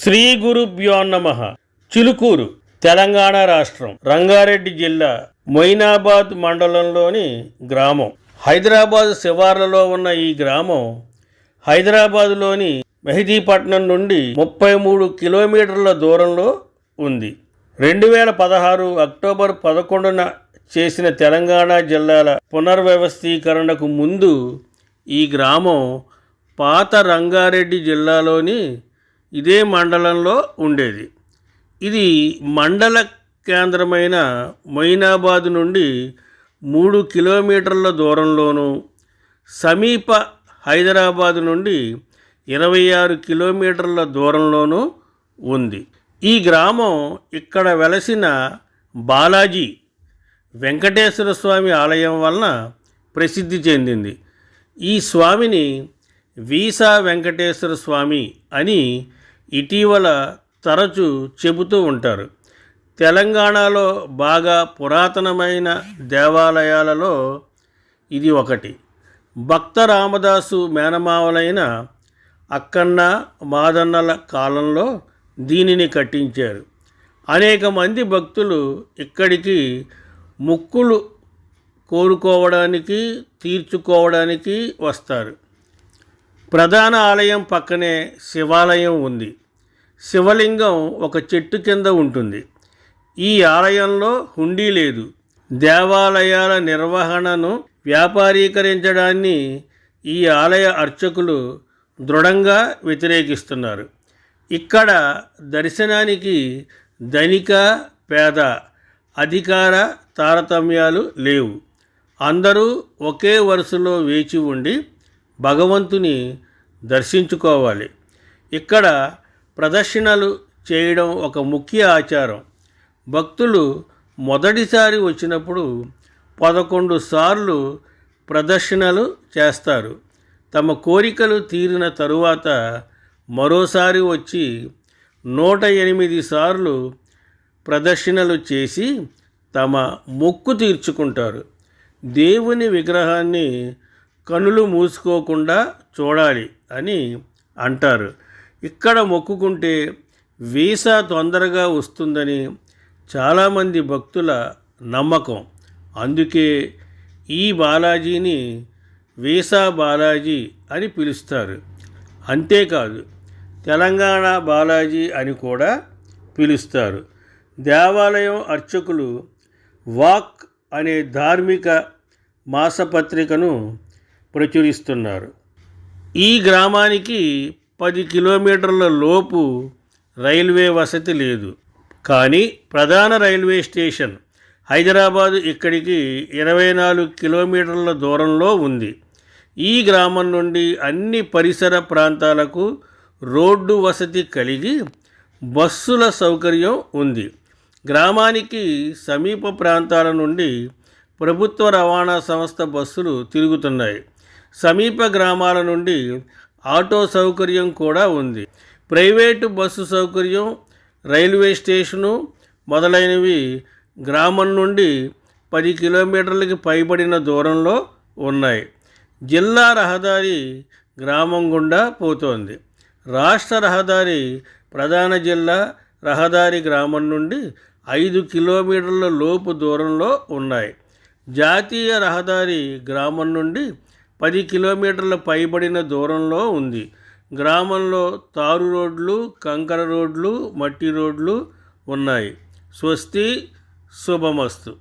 శ్రీ గురుభ్యో నమః. చిలుకూరు తెలంగాణ రాష్ట్రం, రంగారెడ్డి జిల్లా, మొయినాబాద్ మండలంలోని గ్రామం. హైదరాబాద్ శివార్లలో ఉన్న ఈ గ్రామం హైదరాబాదులోని మెహదీపట్నం నుండి 33 కిలోమీటర్ల దూరంలో ఉంది. 2016 అక్టోబర్ 11న చేసిన తెలంగాణ జిల్లాల పునర్వ్యవస్థీకరణకు ముందు ఈ గ్రామం పాత రంగారెడ్డి జిల్లాలోని ఇదే మండలంలో ఉండేది. ఇది మండల కేంద్రమైన మొయినాబాద్ నుండి 3 కిలోమీటర్ల దూరంలోనూ, సమీప హైదరాబాద్ నుండి 26 కిలోమీటర్ల దూరంలోనూ ఉంది. ఈ గ్రామం ఇక్కడ వెలసిన బాలాజీ వెంకటేశ్వర స్వామి ఆలయం వలన ప్రసిద్ధి చెందింది. ఈ స్వామిని వీసా వెంకటేశ్వర స్వామి అని ఇటీవల తరచూ చెబుతూ ఉంటారు. తెలంగాణలో బాగా పురాతనమైన దేవాలయాలలో ఇది ఒకటి. భక్త రామదాసు మేనమావలైన అక్కన్న మాదన్నల కాలంలో దీనిని కట్టించారు. అనేక మంది భక్తులు ఇక్కడికి మొక్కులు కోరుకోవడానికి, తీర్చుకోవడానికి వస్తారు. ప్రధాన ఆలయం పక్కనే శివాలయం ఉంది. శివలింగం ఒక చెట్టు కింద ఉంటుంది. ఈ ఆలయంలో హుండీ లేదు. దేవాలయాల నిర్వహణను వ్యాపారీకరించడాన్ని ఈ ఆలయ అర్చకులు దృఢంగా వ్యతిరేకిస్తున్నారు. ఇక్కడ దర్శనానికి ధనిక, పేద, అధికార తారతమ్యాలు లేవు. అందరూ ఒకే వరుసలో వేచి ఉండి భగవంతుని దర్శించుకోవాలి. ఇక్కడ ప్రదక్షిణలు చేయడం ఒక ముఖ్య ఆచారం. భక్తులు మొదటిసారి వచ్చినప్పుడు 11 సార్లు ప్రదక్షిణలు చేస్తారు. తమ కోరికలు తీరిన తరువాత మరోసారి వచ్చి 108 సార్లు ప్రదక్షిణలు చేసి తమ మొక్కు తీర్చుకుంటారు. దేవుని విగ్రహాన్ని కనులు మూసుకోకుండా చూడాలి అని అంటారు. ఇక్కడ మొక్కుకుంటే వీసా తొందరగా వస్తుందని చాలామంది భక్తుల నమ్మకం. అందుకే ఈ బాలాజీని వీసా బాలాజీ అని పిలుస్తారు. అంతేకాదు, తెలంగాణ బాలాజీ అని కూడా పిలుస్తారు. దేవాలయం అర్చకులు వాక్ అనే ధార్మిక మాసపత్రికను ప్రచురిస్తున్నారు. ఈ గ్రామానికి 10 కిలోమీటర్ల లోపు రైల్వే వసతి లేదు. కానీ ప్రధాన రైల్వే స్టేషన్ హైదరాబాదు ఇక్కడికి 24 కిలోమీటర్ల దూరంలో ఉంది. ఈ గ్రామం నుండి అన్ని పరిసర ప్రాంతాలకు రోడ్డు వసతి కలిగి బస్సుల సౌకర్యం ఉంది. గ్రామానికి సమీప ప్రాంతాల నుండి ప్రభుత్వ రవాణా సంస్థ బస్సులు తిరుగుతున్నాయి. సమీప గ్రామాల నుండి ఆటో సౌకర్యం కూడా ఉంది. ప్రైవేటు బస్సు సౌకర్యం, రైల్వే స్టేషను మొదలైనవి గ్రామం నుండి 10 కిలోమీటర్లకి పైబడిన దూరంలో ఉన్నాయి. జిల్లా రహదారి గ్రామం గుండా పోతోంది. రాష్ట్ర రహదారి ప్రధాన జిల్లా రహదారి గ్రామం నుండి 5 కిలోమీటర్ల లోపు దూరంలో ఉన్నాయి. జాతీయ రహదారి గ్రామం నుండి 10 కిలోమీటర్ల పైబడిన దూరంలో ఉంది. గ్రామంలో తారు రోడ్లు, కంకర రోడ్లు, మట్టి రోడ్లు ఉన్నాయి. స్వస్తి, శుభమస్తు.